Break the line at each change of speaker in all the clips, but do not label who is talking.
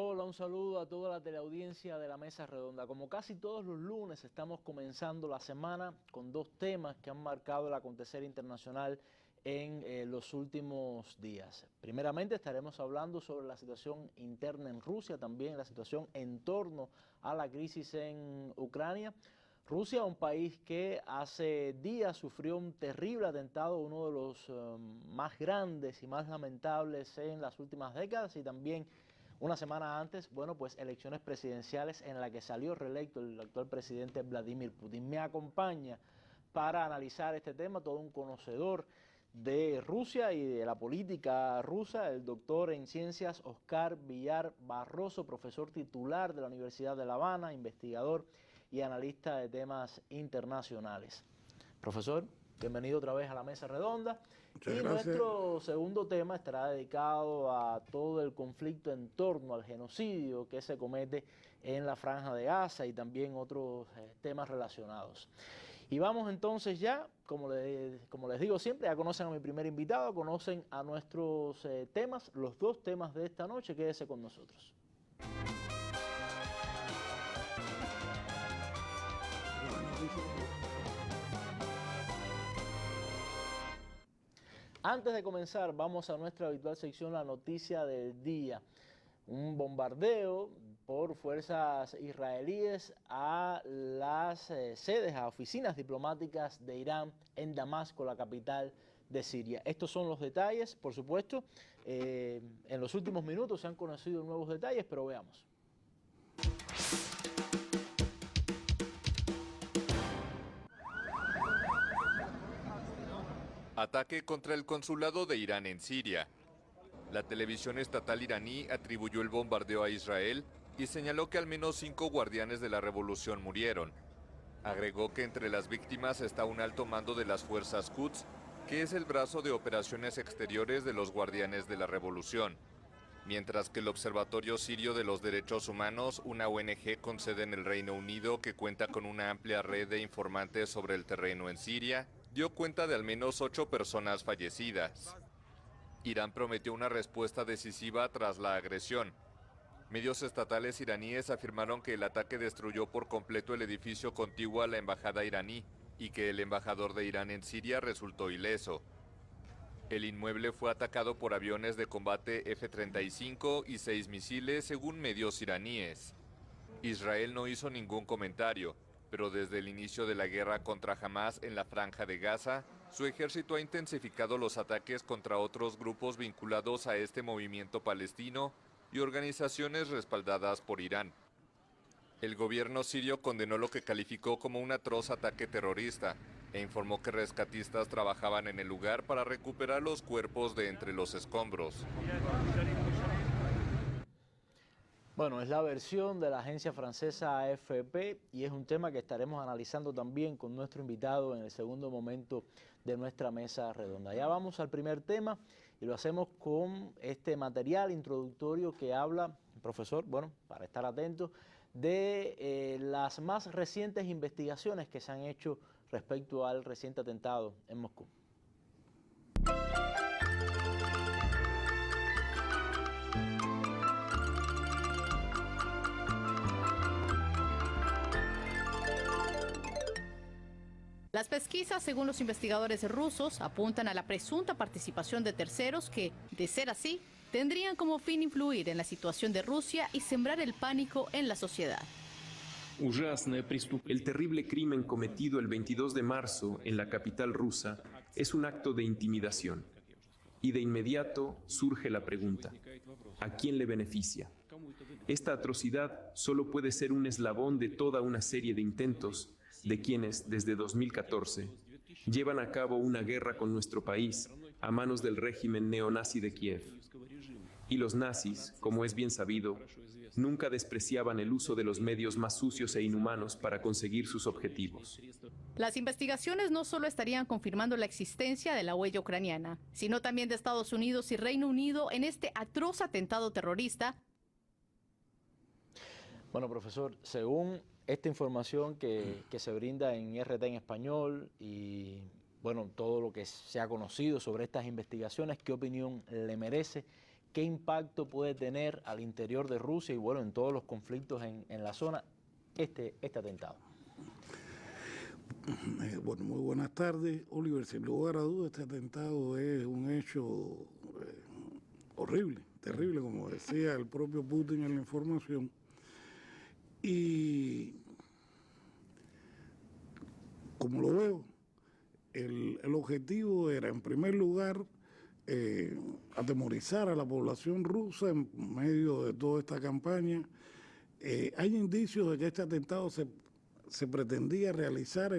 Hola, un saludo a toda la teleaudiencia de la Mesa Redonda. Como casi todos los lunes, estamos comenzando la semana con dos temas que han marcado el acontecer internacional en los últimos días. Primeramente estaremos hablando sobre la situación interna en Rusia, también la situación en torno a la crisis en Ucrania. Rusia, un país que hace días sufrió un terrible atentado, uno de los más grandes y más lamentables en las últimas décadas, y también una semana antes, pues elecciones presidenciales en la que salió reelecto el actual presidente Vladimir Putin. Me acompaña para analizar este tema todo un conocedor de Rusia y de la política rusa, el doctor en ciencias Oscar Villar Barroso, profesor titular de la Universidad de La Habana, investigador y analista de temas internacionales. Profesor, bienvenido otra vez a la Mesa Redonda.
Muchas
y
gracias.
Nuestro segundo tema estará dedicado a todo el conflicto en torno al genocidio que se comete en la Franja de Gaza y también otros temas relacionados. Y vamos entonces ya, como les digo siempre, ya conocen a mi primer invitado, conocen a nuestros temas, los dos temas de esta noche. Quédese con nosotros. Antes de comenzar, vamos a nuestra habitual sección, la noticia del día. Un bombardeo por fuerzas israelíes a las sedes, a oficinas diplomáticas de Irán en Damasco, la capital de Siria. Estos son los detalles, por supuesto. En los últimos minutos se han conocido nuevos detalles, pero veamos.
Ataque contra el consulado de Irán en Siria. La televisión estatal iraní atribuyó el bombardeo a Israel y señaló que al menos 5 guardianes de la revolución murieron. Agregó que entre las víctimas está un alto mando de las fuerzas Quds, que es el brazo de operaciones exteriores de los guardianes de la revolución. Mientras que el Observatorio Sirio de los Derechos Humanos, una ONG con sede en el Reino Unido que cuenta con una amplia red de informantes sobre el terreno en Siria, dio cuenta de al menos 8 personas fallecidas. Irán prometió una respuesta decisiva tras la agresión. Medios estatales iraníes afirmaron que el ataque destruyó por completo el edificio contiguo a la embajada iraní y que el embajador de Irán en Siria resultó ileso. El inmueble fue atacado por aviones de combate F-35 y 6 misiles, según medios iraníes. Israel no hizo ningún comentario, pero desde el inicio de la guerra contra Hamás en la Franja de Gaza, su ejército ha intensificado los ataques contra otros grupos vinculados a este movimiento palestino y organizaciones respaldadas por Irán. El gobierno sirio condenó lo que calificó como un atroz ataque terrorista e informó que rescatistas trabajaban en el lugar para recuperar los cuerpos de entre los escombros.
Bueno, es la versión de la agencia francesa AFP y es un tema que estaremos analizando también con nuestro invitado en el segundo momento de nuestra mesa redonda. Ya vamos al primer tema y lo hacemos con este material introductorio que habla, profesor, para estar atentos, de las más recientes investigaciones que se han hecho respecto al reciente atentado en Moscú.
Las pesquisas, según los investigadores rusos, apuntan a la presunta participación de terceros que, de ser así, tendrían como fin influir en la situación de Rusia y sembrar el pánico en la sociedad.
El terrible crimen cometido el 22 de marzo en la capital rusa es un acto de intimidación. Y de inmediato surge la pregunta: ¿a quién le beneficia? Esta atrocidad solo puede ser un eslabón de toda una serie de intentos de quienes, desde 2014, llevan a cabo una guerra con nuestro país a manos del régimen neonazi de Kiev. Y los nazis, como es bien sabido, nunca despreciaban el uso de los medios más sucios e inhumanos para conseguir sus objetivos.
Las investigaciones no solo estarían confirmando la existencia de la huella ucraniana, sino también de Estados Unidos y Reino Unido en este atroz atentado terrorista.
Bueno, profesor, según esta información que se brinda en RT en español y todo lo que se ha conocido sobre estas investigaciones, ¿qué opinión le merece ¿qué impacto puede tener al interior de Rusia y bueno, en todos los conflictos en la zona este atentado?
Bueno, muy buenas tardes, Oliver. Sin lugar a dudas, este atentado es un hecho horrible, terrible, como decía el propio Putin en la información. Y como lo veo, el objetivo era, en primer lugar, atemorizar a la población rusa en medio de toda esta campaña. Hay indicios de que este atentado se pretendía realizar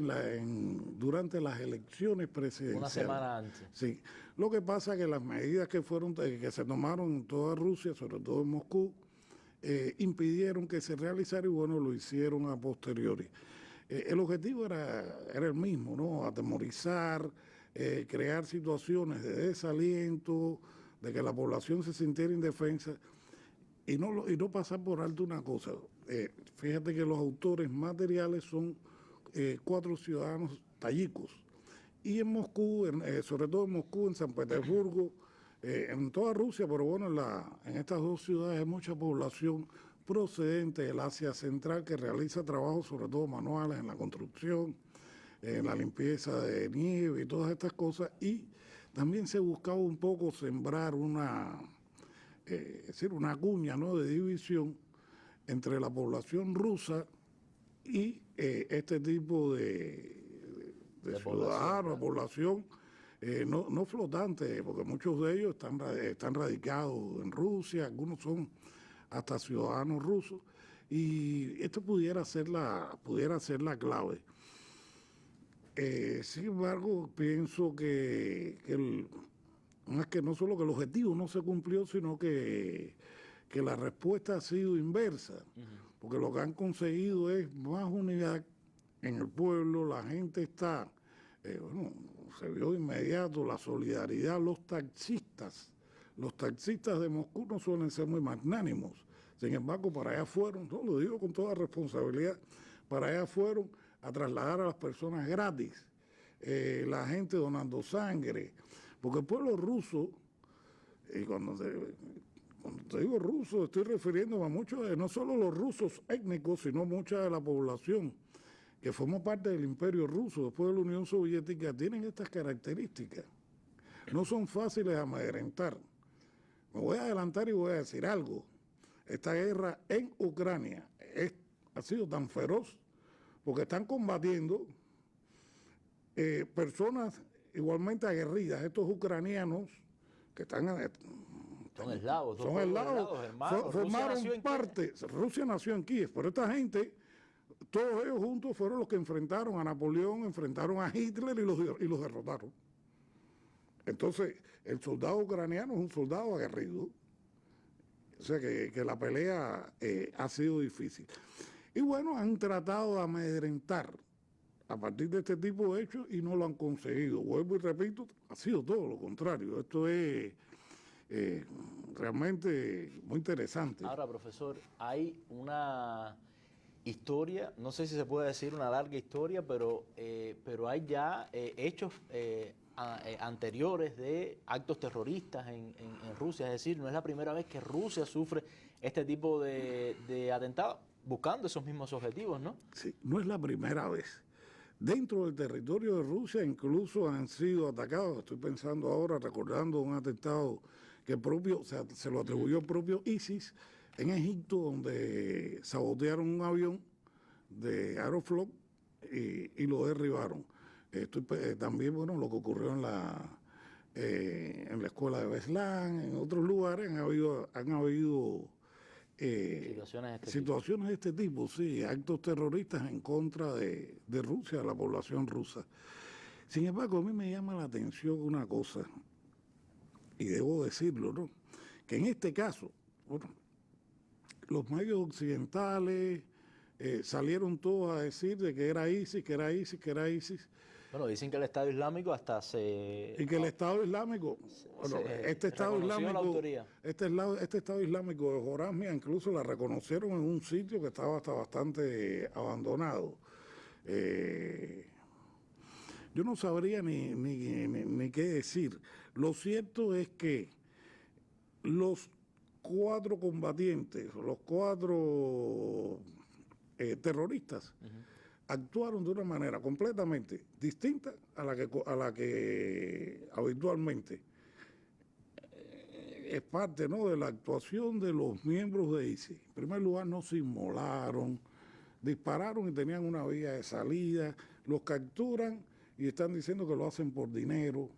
durante las elecciones presidenciales.
Una semana antes.
Sí. Lo que pasa es que las medidas que se tomaron en toda Rusia, sobre todo en Moscú, impidieron que se realizara y bueno, lo hicieron a posteriori. El objetivo era el mismo, ¿no? Atemorizar, crear situaciones de desaliento, de que la población se sintiera indefensa y no pasar por alto una cosa. Fíjate que los autores materiales son 4 ciudadanos tayikos. Y en Moscú, sobre todo en Moscú, en San Petersburgo, en toda Rusia, pero bueno, en estas 2 ciudades hay mucha población procedente del Asia Central que realiza trabajos, sobre todo manuales, en la construcción, en la limpieza de nieve y todas estas cosas. Y también se buscaba un poco sembrar una cuña, ¿no?, de división entre la población rusa y este tipo de ciudadanos, población no flotante, porque muchos de ellos están radicados en Rusia, algunos son hasta ciudadanos rusos, y esto pudiera ser la clave. Sin embargo, pienso que no solo que el objetivo no se cumplió, sino que la respuesta ha sido inversa, porque lo que han conseguido es más unidad en el pueblo, la gente está, se vio de inmediato la solidaridad. Los taxistas de Moscú no suelen ser muy magnánimos, sin embargo, para allá fueron, no, lo digo con toda responsabilidad, para allá fueron a trasladar a las personas gratis, la gente donando sangre, porque el pueblo ruso, y cuando te digo ruso, estoy refiriéndome a muchos, no solo los rusos étnicos, sino mucha de la población que formó parte del Imperio Ruso después de la Unión Soviética, tienen estas características. No son fáciles de amedrentar. Me voy a adelantar y voy a decir algo. Esta guerra en Ucrania ha sido tan feroz porque están combatiendo personas igualmente aguerridas, estos ucranianos que están...
Son eslavos,
hermanos. Formaron parte. Rusia nació en Kiev, pero esta gente, todos ellos juntos fueron los que enfrentaron a Napoleón, enfrentaron a Hitler y los derrotaron. Entonces, el soldado ucraniano es un soldado aguerrido. O sea que la pelea ha sido difícil. Y bueno, han tratado de amedrentar a partir de este tipo de hechos y no lo han conseguido. Vuelvo y repito, ha sido todo lo contrario. Esto es realmente muy interesante.
Ahora, profesor, hay una historia, no sé si se puede decir una larga historia, pero hay ya hechos anteriores de actos terroristas en Rusia. Es decir, no es la primera vez que Rusia sufre este tipo de atentados, buscando esos mismos objetivos, ¿no? Sí,
no es la primera vez. Dentro del territorio de Rusia incluso han sido atacados. Estoy pensando ahora, recordando un atentado que se lo atribuyó el propio ISIS en Egipto, donde sabotearon un avión de Aeroflot y lo derribaron. También, bueno, lo que ocurrió en la escuela de Beslan, en otros lugares, han habido situaciones de este tipo, sí, actos terroristas en contra de Rusia, de la población rusa. Sin embargo, a mí me llama la atención una cosa, y debo decirlo, ¿no?, que en este caso, bueno, los medios occidentales salieron todos a decir de que era ISIS, que era ISIS, que era ISIS.
Bueno, dicen que el Estado Islámico hasta
Y que el Estado Islámico, este Estado Islámico de Jorazmia incluso la reconocieron en un sitio que estaba hasta bastante abandonado. Yo no sabría ni qué decir. Lo cierto es que los 4 combatientes, los 4 terroristas, actuaron de una manera completamente distinta a la que habitualmente es parte, ¿no?, de la actuación de los miembros de ISIS. En primer lugar, no se inmolaron, dispararon y tenían una vía de salida, los capturan y están diciendo que lo hacen por dinero,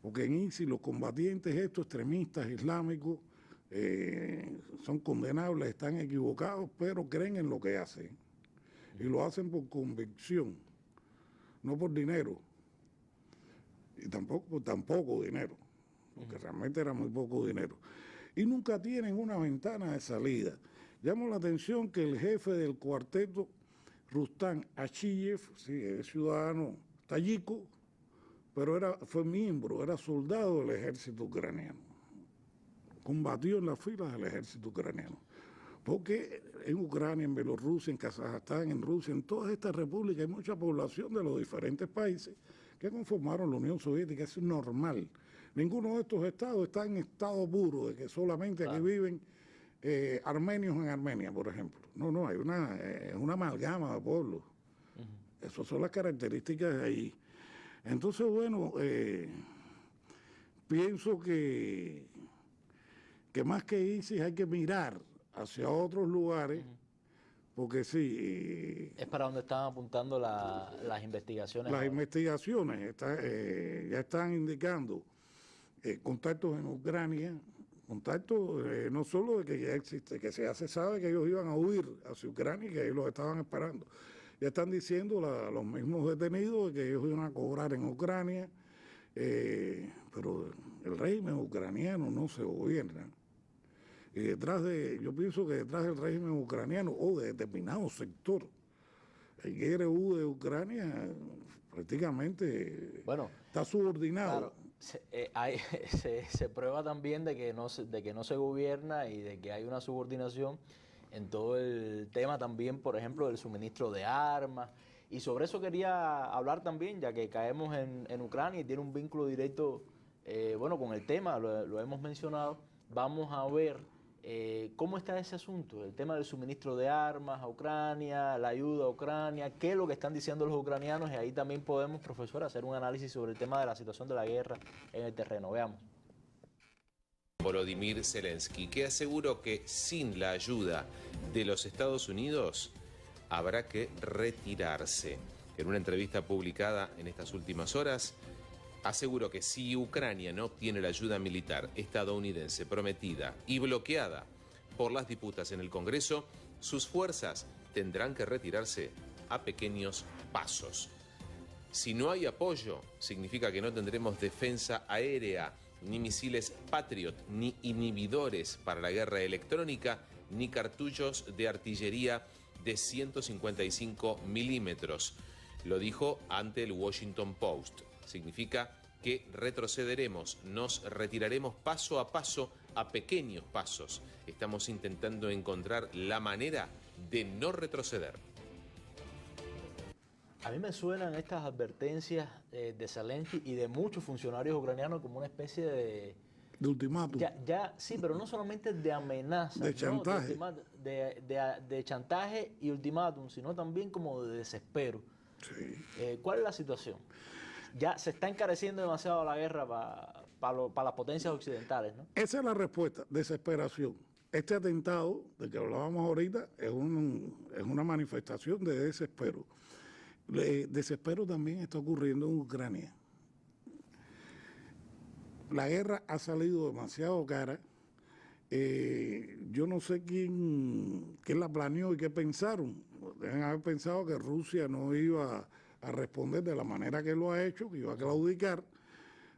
porque en ISIS los combatientes, estos extremistas islámicos, son condenables, están equivocados, pero creen en lo que hacen. Y lo hacen por convicción, no por dinero. Y tampoco por tan poco dinero, porque realmente era muy poco dinero. Y nunca tienen una ventana de salida. Llamo la atención que el jefe del cuarteto, Rustam Achiyev, sí, es ciudadano tayiko, pero fue miembro, era soldado del ejército ucraniano. Combatió en las filas del ejército ucraniano. Porque en Ucrania, en Bielorrusia, en Kazajstán, en Rusia, en todas estas repúblicas hay mucha población de los diferentes países que conformaron la Unión Soviética. Es normal. Ninguno de estos estados está en estado puro, de que solamente aquí viven armenios en Armenia, por ejemplo. No, hay una amalgama de pueblos. Esas son las características de ahí. Entonces, bueno, pienso que más que ISIS hay que mirar hacia otros lugares, porque sí.
Es para donde están apuntando las investigaciones.
Las investigaciones ya están indicando contactos en Ucrania, contactos no solo de que ya existe, que ya se sabe que ellos iban a huir hacia Ucrania y que ellos los estaban esperando. Ya están diciendo los mismos detenidos que ellos iban a cobrar en Ucrania, pero el régimen ucraniano no se gobierna. Y yo pienso que detrás del régimen ucraniano o de determinado sector, el GRU de Ucrania prácticamente está subordinado.
Claro, se prueba también de que no se gobierna y de que hay una subordinación en todo el tema también, por ejemplo, del suministro de armas. Y sobre eso quería hablar también, ya que caemos en Ucrania y tiene un vínculo directo con el tema, lo hemos mencionado. Vamos a ver cómo está ese asunto, el tema del suministro de armas a Ucrania, la ayuda a Ucrania, qué es lo que están diciendo los ucranianos, y ahí también podemos, profesor, hacer un análisis sobre el tema de la situación de la guerra en el terreno. Veamos.
Volodymyr Zelensky, que aseguró que sin la ayuda de los Estados Unidos habrá que retirarse. En una entrevista publicada en estas últimas horas, aseguró que si Ucrania no obtiene la ayuda militar estadounidense prometida y bloqueada por las disputas en el Congreso, sus fuerzas tendrán que retirarse a pequeños pasos. Si no hay apoyo, significa que no tendremos defensa aérea, ni misiles Patriot, ni inhibidores para la guerra electrónica, ni cartuchos de artillería de 155 milímetros. Lo dijo ante el Washington Post. Significa que retrocederemos, nos retiraremos paso a pequeños pasos. Estamos intentando encontrar la manera de no retroceder.
A mí me suenan estas advertencias de Zelensky y de muchos funcionarios ucranianos como una especie de
ultimátum.
Sí, pero no solamente de amenaza,
de chantaje,
de chantaje y ultimátum, sino también como de desespero.
Sí.
¿Cuál es la situación? Ya se está encareciendo demasiado la guerra para las potencias occidentales, ¿no?
Esa es la respuesta, desesperación. Este atentado del que hablábamos ahorita es una manifestación de desespero. Desespero también está ocurriendo en Ucrania. La guerra ha salido demasiado cara. Yo no sé quién la planeó y qué pensaron. Deben haber pensado que Rusia no iba a responder de la manera que lo ha hecho, que iba a claudicar.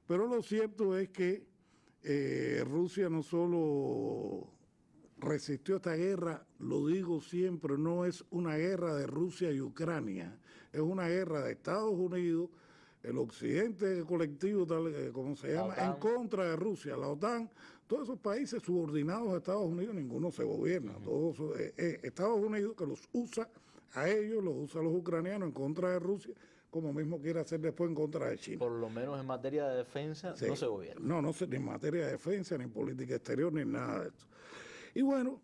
Pero lo cierto es que Rusia no solo resistió esta guerra, lo digo siempre, no es una guerra de Rusia y Ucrania, es una guerra de Estados Unidos, el occidente colectivo, tal como se llama, en contra de Rusia, la OTAN, todos esos países subordinados a Estados Unidos, ninguno se gobierna, todos Estados Unidos que los usa a ellos, los usa a los ucranianos en contra de Rusia, como mismo quiere hacer después en contra de China.
Por lo menos en materia de defensa
Sí.
no se gobierna.
No ni en materia de defensa, ni en política exterior, ni nada de esto. Y bueno,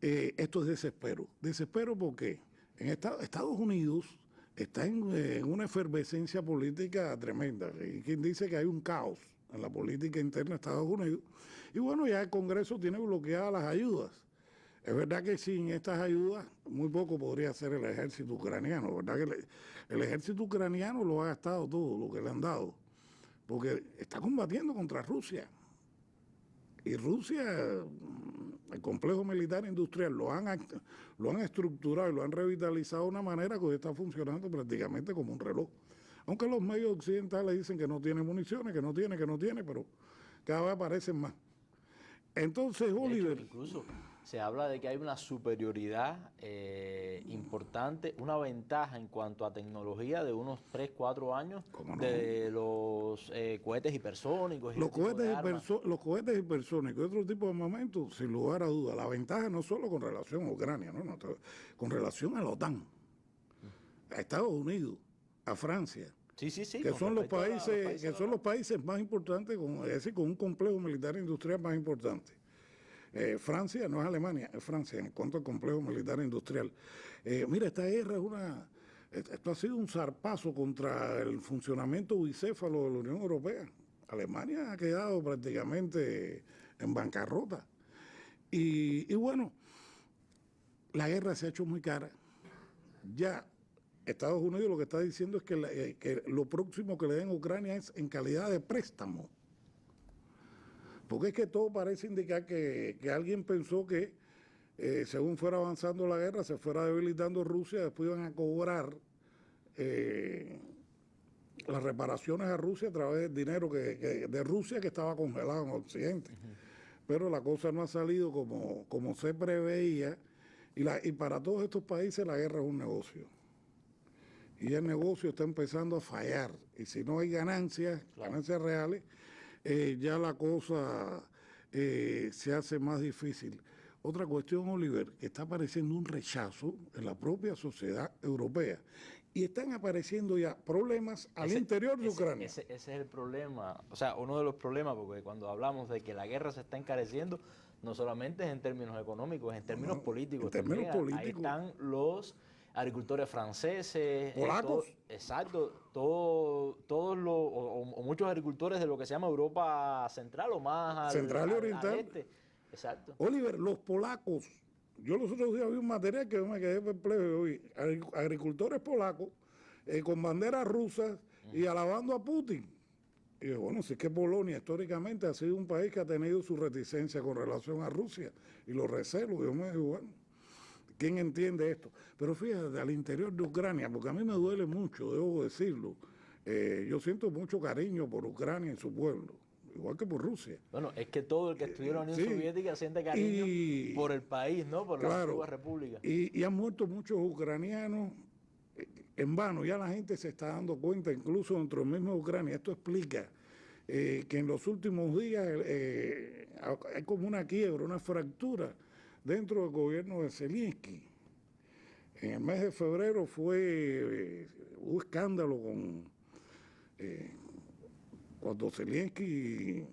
esto es desespero. Desespero porque en Estados Unidos está en una efervescencia política tremenda. Y quien dice que hay un caos en la política interna de Estados Unidos. Y bueno, ya el Congreso tiene bloqueadas las ayudas. Es verdad que sin estas ayudas muy poco podría hacer el ejército ucraniano. ¿Verdad que el ejército ucraniano lo ha gastado todo, lo que le han dado? Porque está combatiendo contra Rusia. Y Rusia, el complejo militar industrial, lo han estructurado y lo han revitalizado de una manera que hoy está funcionando prácticamente como un reloj. Aunque los medios occidentales dicen que no tiene municiones, que no tiene, pero cada vez aparecen más. Entonces, Oliver...
De hecho, incluso se habla de que hay una superioridad importante, una ventaja en cuanto a tecnología de unos 3, 4 años de los cohetes hipersónicos.
Los cohetes hipersónicos y otro tipo de armamentos, sin lugar a duda. La ventaja no solo con relación a Ucrania, no, con relación a la OTAN, a Estados Unidos, a Francia.
Sí,
que son los países más importantes, es decir, con un complejo militar industrial más importante. Francia no es Alemania, es Francia en cuanto al complejo militar industrial. Mira, esta guerra esto ha sido un zarpazo contra el funcionamiento bicéfalo de la Unión Europea. Alemania ha quedado prácticamente en bancarrota. Y bueno, la guerra se ha hecho muy cara. Ya Estados Unidos lo que está diciendo es que lo próximo que le den a Ucrania es en calidad de préstamo. Porque es que todo parece indicar que alguien pensó que según fuera avanzando la guerra, se fuera debilitando Rusia, después iban a cobrar las reparaciones a Rusia a través del dinero de Rusia que estaba congelado en Occidente. Pero la cosa no ha salido como se preveía y para todos estos países la guerra es un negocio. Y el negocio está empezando a fallar. Y si no hay ganancias reales, ya la cosa se hace más difícil. Otra cuestión, Oliver, que está apareciendo un rechazo en la propia sociedad europea. Y están apareciendo ya problemas al interior de Ucrania.
Ese es el problema, o sea, uno de los problemas, porque cuando hablamos de que la guerra se está encareciendo, no solamente es en términos económicos, es en términos políticos también. Ahí están los agricultores franceses,
polacos.
Todos o muchos agricultores de lo que se llama Europa Central o más
Central y Oriental.
al este. Exacto.
Oliver, los polacos, yo los otros días vi un material que me quedé perplejo hoy, agricultores polacos con banderas rusas y alabando a Putin. Y yo, bueno, si es que Polonia históricamente ha sido un país que ha tenido su reticencia con relación a Rusia y los recelos. Yo me digo, bueno, ¿quién entiende esto? Pero fíjate, al interior de Ucrania, porque a mí me duele mucho, debo decirlo, yo siento mucho cariño por Ucrania y su pueblo, igual que por Rusia.
Bueno, es que todo el que estudió en la Unión Soviética siente cariño por el país, ¿no? Por la antigua república.
Y han muerto muchos ucranianos en vano. Ya la gente se está dando cuenta, incluso dentro del mismo Ucrania. Esto explica que en los últimos días hay como una quiebra, una fractura dentro del gobierno de Zelensky. En el mes de febrero hubo escándalo cuando Zelensky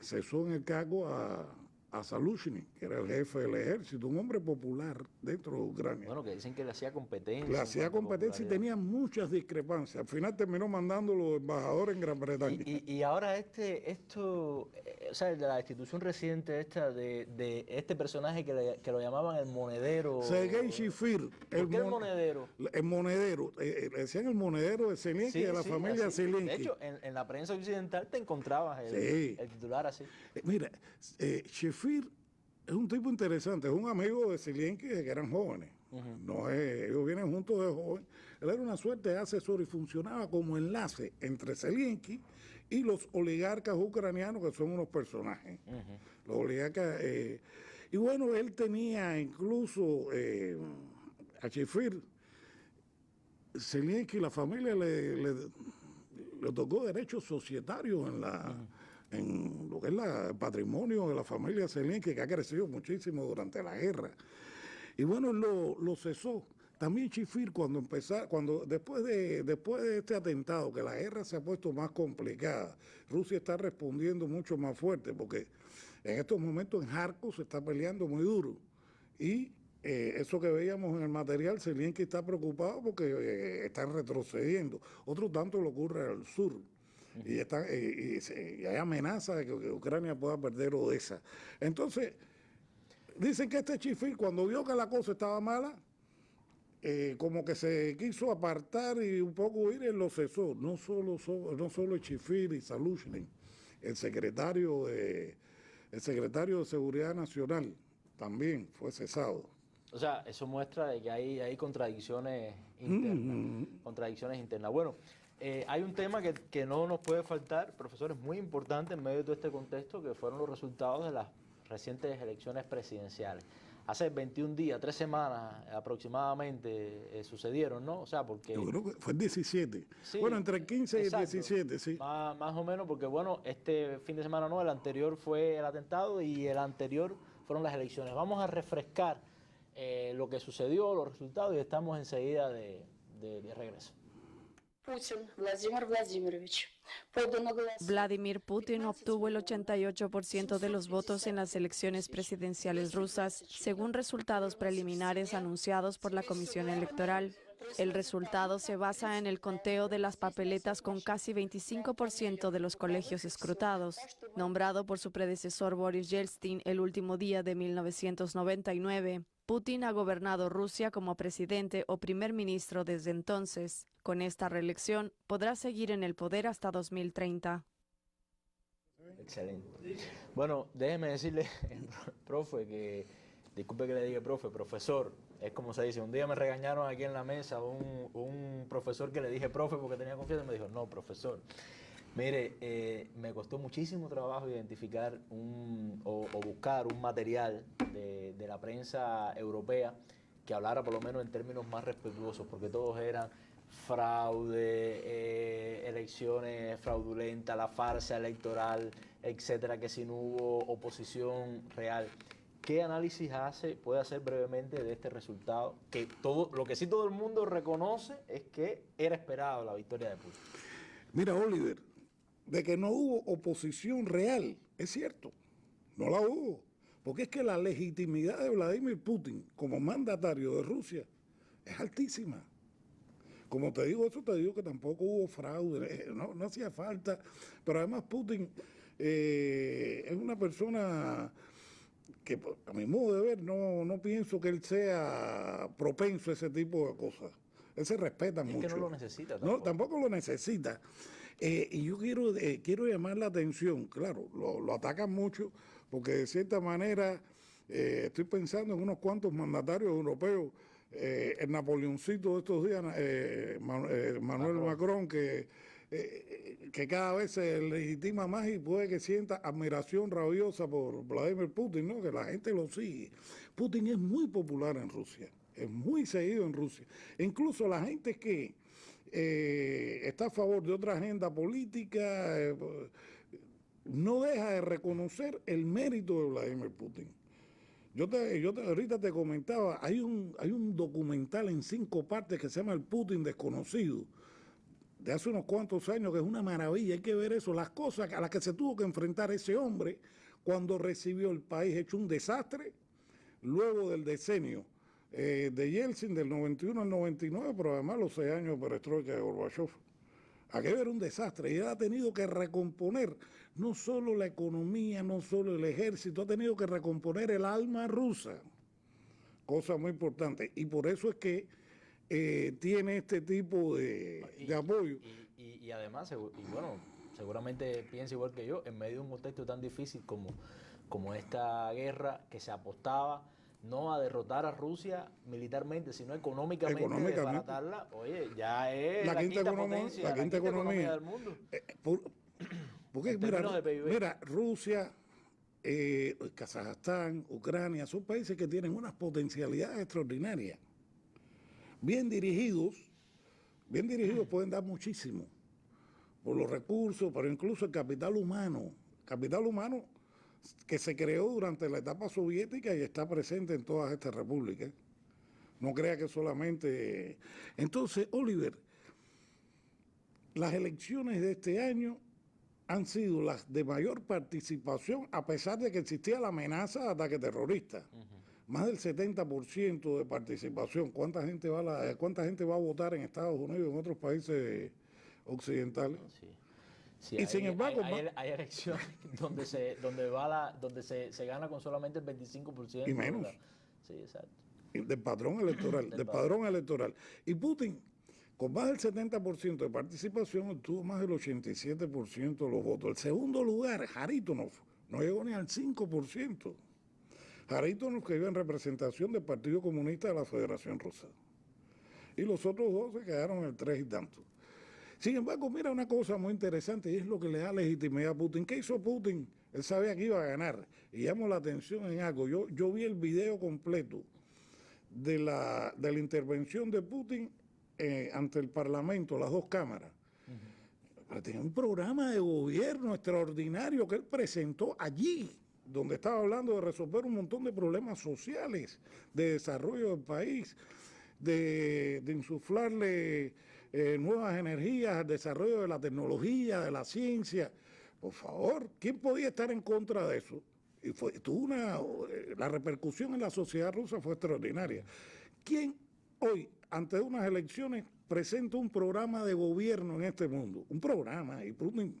cesó en el cargo a Zaluzhny, que era el jefe del ejército, un hombre popular dentro de Ucrania.
Bueno, que dicen que le hacía competencia.
Le hacía competencia y tenía muchas discrepancias. Al final terminó mandándolo embajador en Gran Bretaña.
Y ahora o sea, la institución reciente esta de este personaje que lo llamaban el monedero.
Sergei Shifir.
¿Por qué el monedero?
El monedero. Le decían el monedero de Zelensky, de la familia Zelensky.
De hecho, en la prensa occidental te encontrabas el titular así.
Mira, Shifir es un tipo interesante, es un amigo de Zelensky desde que eran jóvenes. Ellos vienen juntos de joven. Él era una suerte de asesor y funcionaba como enlace entre Zelensky y los oligarcas ucranianos, que son unos personajes. Los oligarcas. Y bueno, él tenía incluso a Shifir, Zelensky, la familia le tocó derechos societarios en lo que es el patrimonio de la familia Zelensky, que ha crecido muchísimo durante la guerra. Y bueno, él lo cesó. También Chifir, después de este atentado, que la guerra se ha puesto más complicada, Rusia está respondiendo mucho más fuerte, porque en estos momentos en Kharkov se está peleando muy duro. Y eso que veíamos en el material, Zelensky está preocupado porque están retrocediendo. Otro tanto lo ocurre al sur. Y hay amenaza de que Ucrania pueda perder Odessa. Entonces, dicen que este Chifir, cuando vio que la cosa estaba mala, como que se quiso apartar y un poco huir, él lo cesó. No solo Chifir y Salushny, el secretario de Seguridad Nacional también fue cesado.
O sea, eso muestra de que hay contradicciones internas. Contradicciones internas. Bueno, hay un tema que no nos puede faltar, profesor, es muy importante en medio de todo este contexto, que fueron los resultados de las recientes elecciones presidenciales. Hace 21 días, 3 semanas aproximadamente sucedieron, ¿no? O sea, porque...
Yo creo que fue el 17.
Sí,
bueno, entre el 15
exacto,
y el 17, sí.
Más o menos, porque bueno, este fin de semana no, el anterior fue el atentado y el anterior fueron las elecciones. Vamos a refrescar lo que sucedió, los resultados, y estamos enseguida de regreso.
Vladimir Putin obtuvo el 88% de los votos en las elecciones presidenciales rusas, según resultados preliminares anunciados por la Comisión Electoral. El resultado se basa en el conteo de las papeletas con casi 25% de los colegios escrutados. Nombrado por su predecesor Boris Yeltsin el último día de 1999, Putin ha gobernado Rusia como presidente o primer ministro desde entonces. Con esta reelección, podrá seguir en el poder hasta 2030.
Excelente. Bueno, déjeme decirle, profe, que, disculpe que le diga profe, profesor, es como se dice, un día me regañaron aquí en la mesa un profesor que le dije profe porque tenía confianza y me dijo, no, profesor. Mire, me costó muchísimo trabajo identificar o buscar un material de la prensa europea que hablara por lo menos en términos más respetuosos, porque todos eran fraude, elecciones fraudulentas, la farsa electoral, etcétera, que si no hubo oposición real. ¿Qué análisis puede hacer brevemente de este resultado? Lo que sí todo el mundo reconoce es que era esperado la victoria de Putin.
Mira, Oliver, de que no hubo oposición real, es cierto, no la hubo, porque es que la legitimidad de Vladimir Putin como mandatario de Rusia es altísima. Como te digo eso, te digo que tampoco hubo fraude, no hacía falta, pero además Putin es una persona que a mi modo de ver no pienso que él sea propenso a ese tipo de cosas. Él se respeta mucho. Es
que no lo necesita tampoco.
No, tampoco lo necesita. Y yo quiero llamar la atención, claro, lo atacan mucho, porque de cierta manera estoy pensando en unos cuantos mandatarios europeos, el Napoleoncito de estos días, Manuel Macron, que cada vez se legitima más y puede que sienta admiración rabiosa por Vladimir Putin, ¿no? Que la gente lo sigue. Putin es muy popular en Rusia, es muy seguido en Rusia. Incluso la gente que está a favor de otra agenda política, no deja de reconocer el mérito de Vladimir Putin. Yo ahorita te comentaba, hay un documental en 5 partes que se llama El Putin Desconocido, de hace unos cuantos años, que es una maravilla, hay que ver eso, las cosas a las que se tuvo que enfrentar ese hombre cuando recibió el país hecho un desastre, luego del decenio de Yeltsin del 91 al 99, pero además los 6 años de perestroika de Gorbachev. Aquello era un desastre y él ha tenido que recomponer no solo la economía, no solo el ejército, ha tenido que recomponer el alma rusa, cosa muy importante. Y por eso es que tiene este tipo de apoyo.
Y además, bueno, seguramente piensa igual que yo, en medio de un contexto tan difícil como esta guerra, que se apostaba no a derrotar a Rusia militarmente, sino económicamente desbaratarla. Oye, ya es la quinta potencia, la quinta economía del mundo.
Porque mira, Rusia, Kazajstán, Ucrania, son países que tienen unas potencialidades extraordinarias. Bien dirigidos pueden dar muchísimo por los recursos, pero incluso el capital humano que se creó durante la etapa soviética y está presente en todas estas repúblicas. No crea que solamente... Entonces, Oliver, las elecciones de este año han sido las de mayor participación, a pesar de que existía la amenaza de ataque terrorista. Más del 70% de participación. ¿Cuánta gente va a votar en Estados Unidos y en otros países occidentales?
Sí. Sí,
Y sin embargo,
hay elecciones donde se gana con solamente el 25%.
Y menos.
Sí, exacto.
Del padrón electoral, del padrón electoral. Y Putin, con más del 70% de participación, obtuvo más del 87% de los votos. El segundo lugar, Haritonov, no llegó ni al 5%. Haritonov, que iba en representación del Partido Comunista de la Federación Rusa. Y los otros dos se quedaron en el 3 y tanto. Sin embargo, mira una cosa muy interesante, y es lo que le da legitimidad a Putin. ¿Qué hizo Putin? Él sabía que iba a ganar. Y llamó la atención en algo. Yo vi el video completo de la intervención de Putin ante el Parlamento, las dos cámaras. Pero tenía un programa de gobierno extraordinario que él presentó allí, donde estaba hablando de resolver un montón de problemas sociales, de desarrollo del país, de insuflarle nuevas energías al desarrollo de la tecnología, de la ciencia. Por favor, ¿quién podía estar en contra de eso? Y la repercusión en la sociedad rusa fue extraordinaria. ¿Quién hoy, ante unas elecciones, presenta un programa de gobierno en este mundo? Un programa, y Putin,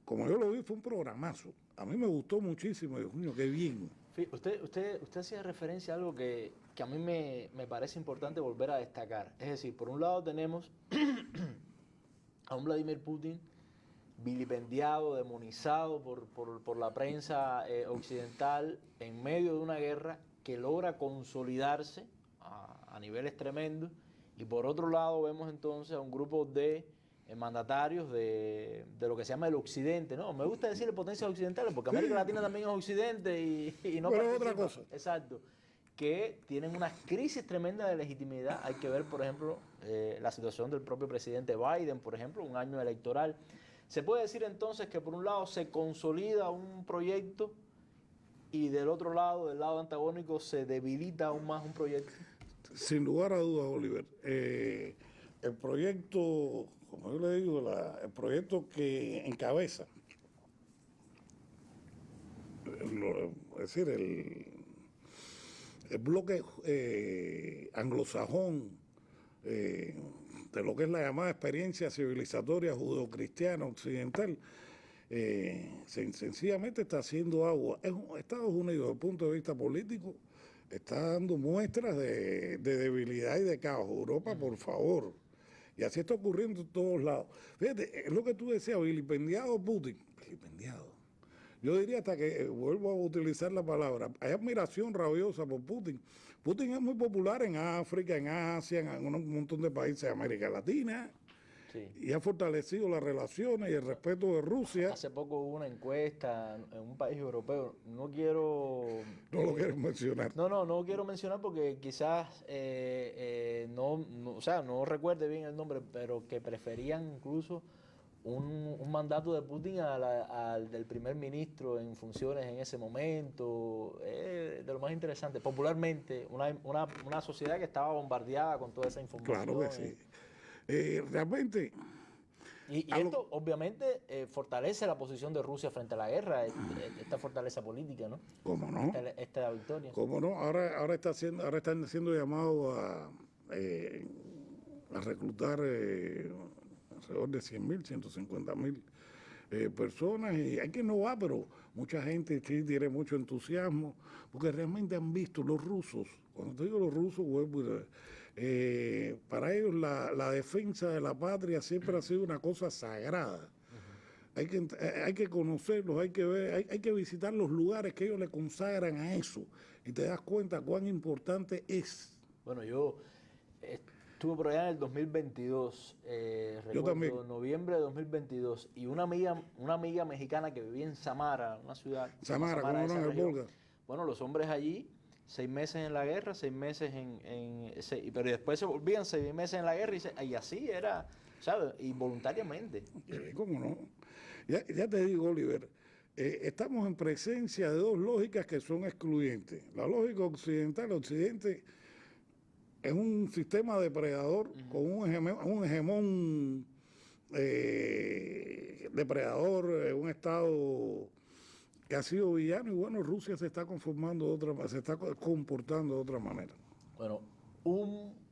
como yo lo vi, fue un programazo. A mí me gustó muchísimo, Dios mío, qué bien.
Usted hacía referencia a algo que a mí me parece importante volver a destacar. Es decir, por un lado tenemos a un Vladimir Putin vilipendiado, demonizado por la prensa occidental en medio de una guerra que logra consolidarse a niveles tremendos, y por otro lado vemos entonces a un grupo de mandatarios de lo que se llama el Occidente, ¿no? Me gusta decirle potencias occidentales porque América Latina también es Occidente y no
pero otra cosa.
Exacto. Que tienen una crisis tremenda de legitimidad. Hay que ver, por ejemplo, la situación del propio presidente Biden, por ejemplo, un año electoral. Se puede decir entonces que por un lado se consolida un proyecto y del otro lado, del lado antagónico, se debilita aún más un proyecto.
Sin lugar a dudas, Oliver. El proyecto, como yo le digo, el proyecto que encabeza, es decir, el bloque anglosajón de lo que es la llamada experiencia civilizatoria judeocristiana occidental, sencillamente está haciendo agua. Estados Unidos, desde el punto de vista político, está dando muestras de debilidad y de caos. Europa, por favor. Y así está ocurriendo en todos lados. Fíjate, es lo que tú decías, vilipendiado Putin. Vilipendiado. Yo diría hasta que, vuelvo a utilizar la palabra, hay admiración rabiosa por Putin. Putin es muy popular en África, en Asia, en un montón de países de América Latina. Sí. Y ha fortalecido las relaciones y el respeto de Rusia.
Hace poco hubo una encuesta en un país europeo. No lo quiero mencionar. No quiero mencionar porque quizás no recuerde bien el nombre, pero que preferían incluso un mandato de Putin al del primer ministro en funciones en ese momento. De lo más interesante. Popularmente, una sociedad que estaba bombardeada con toda esa información.
Claro que sí. Realmente...
Y esto obviamente fortalece la posición de Rusia frente a la guerra, esta fortaleza política, ¿no?
¿Cómo no?
Esta victoria.
¿Cómo no? Ahora están siendo llamados a reclutar alrededor de 100.000, 150.000 personas, y hay que no va, pero mucha gente sí tiene mucho entusiasmo, porque realmente han visto los rusos, cuando te digo los rusos, para ellos la defensa de la patria siempre ha sido una cosa sagrada. Hay que conocerlos, hay que ver, hay que visitar los lugares que ellos le consagran a eso, y te das cuenta cuán importante es.
Bueno, yo estuve por allá en el 2022,
yo también.
Noviembre de 2022, y una amiga mexicana que vivía en Samara, una ciudad.
Samara, ¿cómo no? En el Volga.
Bueno, los hombres allí, 6 meses en la guerra, 6 meses pero después se volvían 6 meses en la guerra y así era, ¿sabes? Y voluntariamente.
¿Cómo no? Ya te digo, Oliver, estamos en presencia de dos lógicas que son excluyentes. La lógica occidental, Occidente es un sistema depredador con un hegemón depredador, un Estado que ha sido villano, y bueno, Rusia se está conformando se está comportando de otra manera.
Bueno,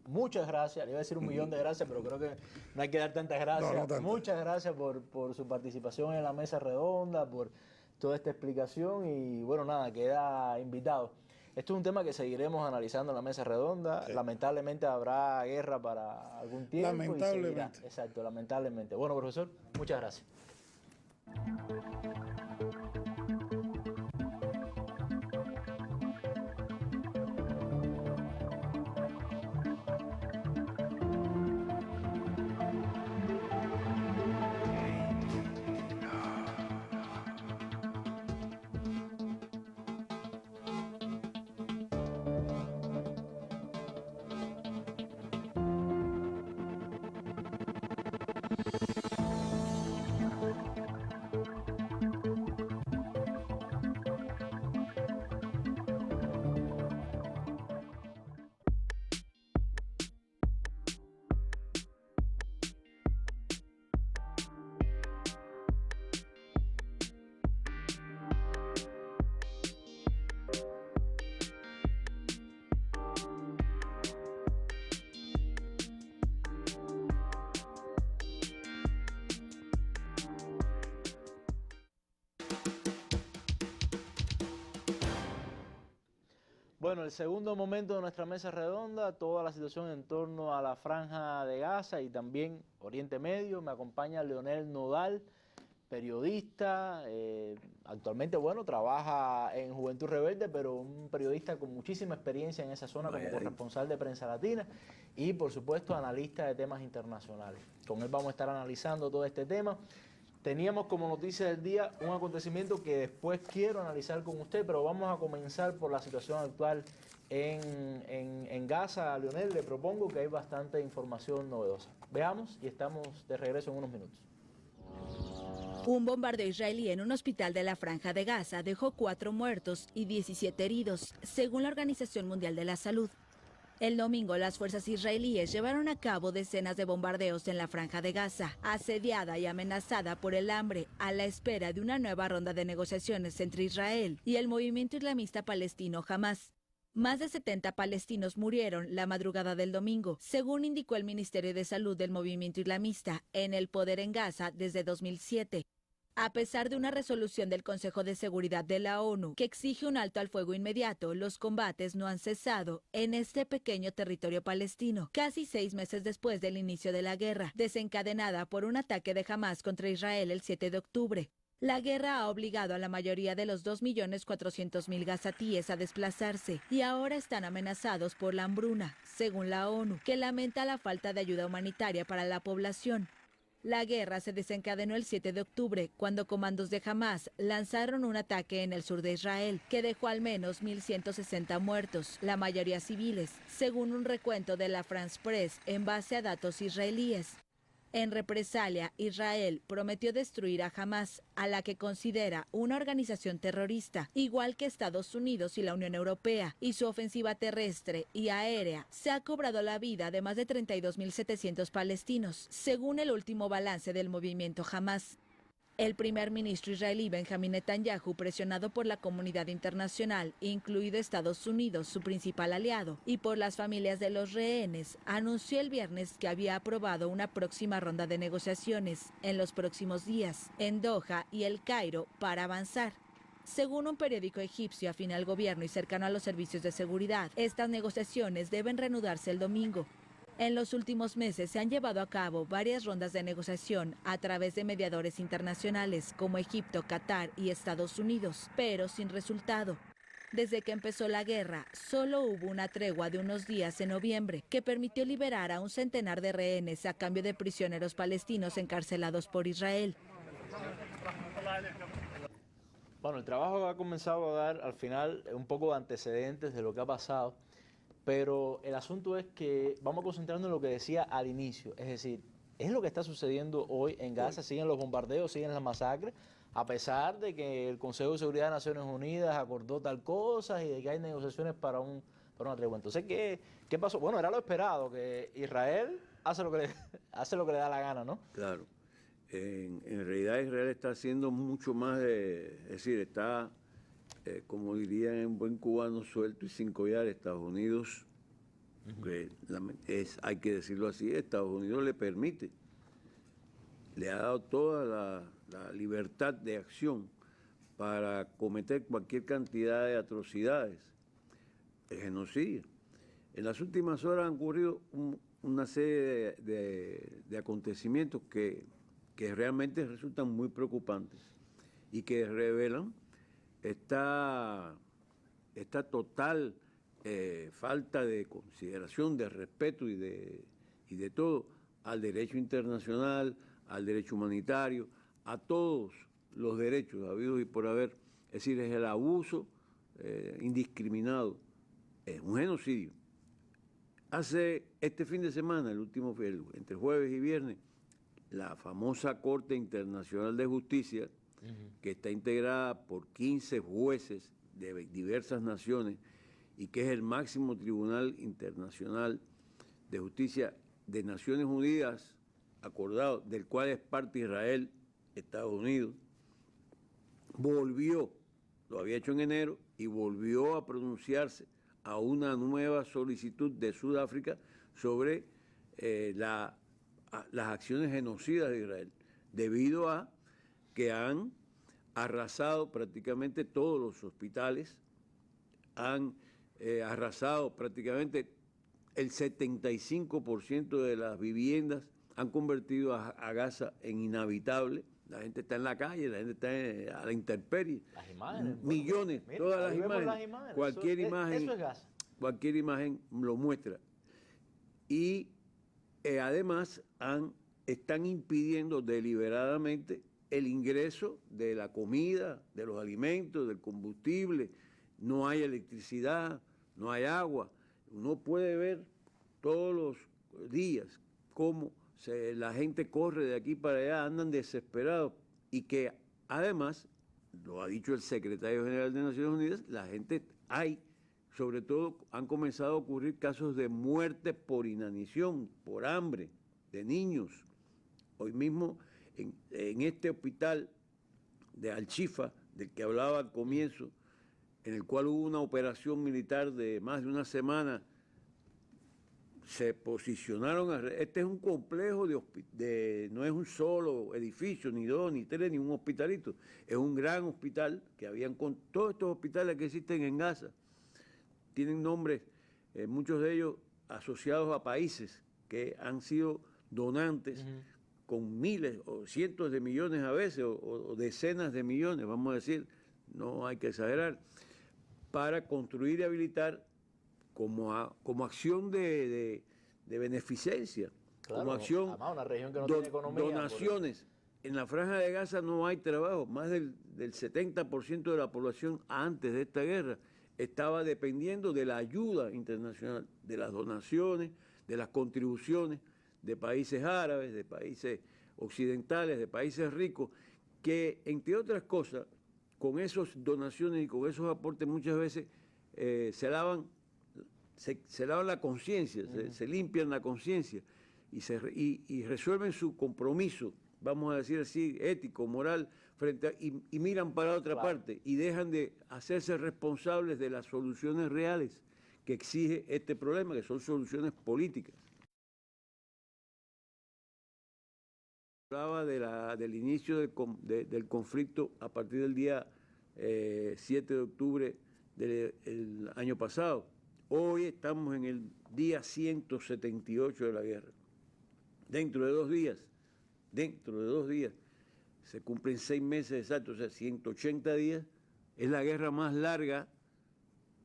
muchas gracias, le iba a decir 1.000.000 de gracias, pero creo que no hay que dar tantas gracias.
No tantas.
Muchas gracias por su participación en la mesa redonda, por toda esta explicación, y bueno, nada, queda invitado. Esto es un tema que seguiremos analizando en la mesa redonda. Sí. Lamentablemente habrá guerra para algún tiempo.
Lamentablemente.
Exacto, lamentablemente. Bueno, profesor, muchas gracias. Bueno, el segundo momento de nuestra mesa redonda, toda la situación en torno a la Franja de Gaza y también Oriente Medio. Me acompaña Leonel Nodal, periodista, actualmente, bueno, trabaja en Juventud Rebelde, pero un periodista con muchísima experiencia en esa zona como corresponsal de Prensa Latina y, por supuesto, analista de temas internacionales. Con él vamos a estar analizando todo este tema. Teníamos como noticia del día un acontecimiento que después quiero analizar con usted, pero vamos a comenzar por la situación actual en Gaza. Leonel, le propongo que hay bastante información novedosa. Veamos y estamos de regreso en unos minutos.
Un bombardeo israelí en un hospital de la Franja de Gaza dejó 4 muertos y 17 heridos, según la Organización Mundial de la Salud. El domingo, las fuerzas israelíes llevaron a cabo decenas de bombardeos en la Franja de Gaza, asediada y amenazada por el hambre, a la espera de una nueva ronda de negociaciones entre Israel y el movimiento islamista palestino Hamás. Más de 70 palestinos murieron la madrugada del domingo, según indicó el Ministerio de Salud del movimiento islamista, en el poder en Gaza desde 2007. A pesar de una resolución del Consejo de Seguridad de la ONU que exige un alto al fuego inmediato, los combates no han cesado en este pequeño territorio palestino, casi 6 meses después del inicio de la guerra, desencadenada por un ataque de Hamás contra Israel el 7 de octubre. La guerra ha obligado a la mayoría de los 2.400.000 gazatíes a desplazarse y ahora están amenazados por la hambruna, según la ONU, que lamenta la falta de ayuda humanitaria para la población. La guerra se desencadenó el 7 de octubre, cuando comandos de Hamás lanzaron un ataque en el sur de Israel, que dejó al menos 1.160 muertos, la mayoría civiles, según un recuento de la France Press en base a datos israelíes. En represalia, Israel prometió destruir a Hamás, a la que considera una organización terrorista, igual que Estados Unidos y la Unión Europea, y su ofensiva terrestre y aérea se ha cobrado la vida de más de 32.700 palestinos, según el último balance del movimiento Hamás. El primer ministro israelí Benjamín Netanyahu, presionado por la comunidad internacional, incluido Estados Unidos, su principal aliado, y por las familias de los rehenes, anunció el viernes que había aprobado una próxima ronda de negociaciones en los próximos días, en Doha y El Cairo, para avanzar. Según un periódico egipcio afín al gobierno y cercano a los servicios de seguridad, estas negociaciones deben reanudarse el domingo. En los últimos meses se han llevado a cabo varias rondas de negociación a través de mediadores internacionales como Egipto, Qatar y Estados Unidos, pero sin resultado. Desde que empezó la guerra, solo hubo una tregua de unos días en noviembre que permitió liberar a un centenar de rehenes a cambio de prisioneros palestinos encarcelados por Israel.
Bueno, el trabajo ha comenzado a dar al final un poco de antecedentes de lo que ha pasado. Pero el asunto es que vamos a concentrarnos en lo que decía al inicio, es decir, es lo que está sucediendo hoy en Gaza, siguen los bombardeos, siguen las masacres, a pesar de que el Consejo de Seguridad de Naciones Unidas acordó tal cosa y de que hay negociaciones para para una tregua. Entonces, ¿qué pasó? Bueno, era lo esperado, que Israel hace lo que le da la gana, ¿no?
Claro. En realidad Israel está haciendo mucho más es decir, está, como dirían en buen cubano, suelto y sin collar. Estados Unidos, hay que decirlo así, Estados Unidos le permite, le ha dado toda la libertad de acción para cometer cualquier cantidad de atrocidades, de genocidio. En las últimas horas han ocurrido una serie de acontecimientos que realmente resultan muy preocupantes y que revelan esta total falta de consideración, de respeto y de todo al derecho internacional, al derecho humanitario, a todos los derechos habidos y por haber. Es decir, es el abuso indiscriminado, es un genocidio. Hace este fin de semana, entre jueves y viernes, la famosa Corte Internacional de Justicia, que está integrada por 15 jueces de diversas naciones y que es el máximo tribunal internacional de justicia de Naciones Unidas, acordado, del cual es parte Israel, Estados Unidos, lo había hecho en enero, y volvió a pronunciarse a una nueva solicitud de Sudáfrica sobre las acciones genocidas de Israel, debido a que han arrasado prácticamente todos los hospitales, han arrasado prácticamente el 75% de las viviendas, han convertido a Gaza en inhabitable. La gente está en la calle, la gente está a la intemperie.
Las imágenes.
Millones,
Mira,
todas las
imágenes.
Cualquier
Eso
imagen.
es Gaza.
Cualquier imagen lo muestra. Y además están impidiendo deliberadamente el ingreso de la comida, de los alimentos, del combustible. No hay electricidad, no hay agua. Uno puede ver todos los días cómo la gente corre de aquí para allá, andan desesperados, y que además, lo ha dicho el secretario general de Naciones Unidas, sobre todo han comenzado a ocurrir casos de muerte por inanición, por hambre, de niños. Hoy mismo en este hospital de Al-Shifa, del que hablaba al comienzo, en el cual hubo una operación militar de más de una semana, se posicionaron. Este es un complejo no es un solo edificio, ni dos, ni tres, ni un hospitalito. Es un gran hospital que habían con todos estos hospitales que existen en Gaza. Tienen nombres, muchos de ellos asociados a países que han sido donantes con miles o cientos de millones a veces, o decenas de millones, vamos a decir, no hay que exagerar, para construir y habilitar como acción de beneficencia,
claro,
como acción,
además, una región que no tiene economía,
donaciones. En la Franja de Gaza no hay trabajo. Más del 70% de la población antes de esta guerra estaba dependiendo de la ayuda internacional, de las donaciones, de las contribuciones de países árabes, de países occidentales, de países ricos, que, entre otras cosas, con esas donaciones y con esos aportes muchas veces se lavan la conciencia, se limpian la conciencia y resuelven su compromiso, vamos a decir así, ético, moral, y miran para otra parte y dejan de hacerse responsables de las soluciones reales que exige este problema, que son soluciones políticas. Hablaba del inicio del conflicto a partir del día 7 de octubre del año pasado. Hoy estamos en el día 178 de la guerra. Dentro de 2 días, se cumplen 6 meses exactos, o sea, 180 días, es la guerra más larga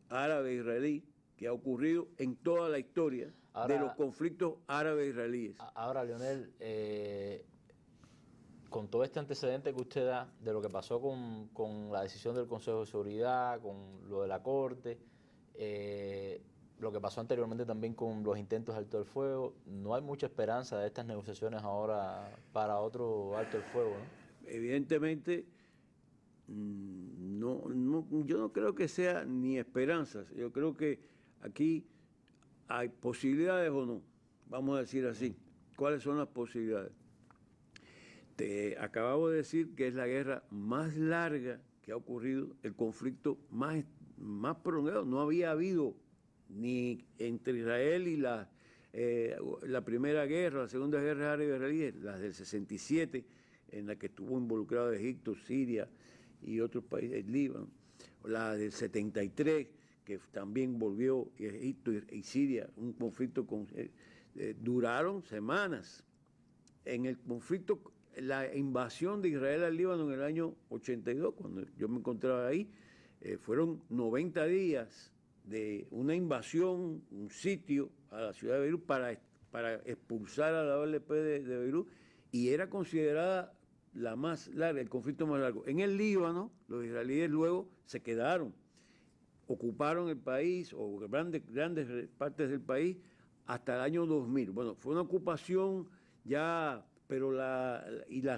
árabe-israelí que ha ocurrido en toda la historia de los conflictos árabe-israelíes.
Ahora, Leonel, con todo este antecedente que usted da de lo que pasó con la decisión del Consejo de Seguridad, con lo de la Corte, lo que pasó anteriormente también con los intentos de alto el fuego, no hay mucha esperanza de estas negociaciones ahora para otro alto el fuego, ¿no?
Evidentemente, yo no creo que sea ni esperanzas. Yo creo que aquí hay posibilidades o no, vamos a decir así. ¿Cuáles son las posibilidades? Te acabamos de decir que es la guerra más larga que ha ocurrido, el conflicto más prolongado. No había habido ni entre Israel y la primera guerra, la segunda guerra árabe-israelí, las del 67, en la que estuvo involucrado Egipto, Siria y otros países, el Líbano, la del 73, que también volvió Egipto y Siria, un conflicto duraron semanas. En el conflicto, la invasión de Israel al Líbano en el año 82, cuando yo me encontraba ahí, fueron 90 días de una invasión, un sitio a la ciudad de Beirut para expulsar a la OLP de Beirut, y era considerada la más larga, el conflicto más largo. En el Líbano, los israelíes luego se quedaron, ocuparon el país, o grandes partes del país, hasta el año 2000. Bueno, fue una ocupación ya, pero la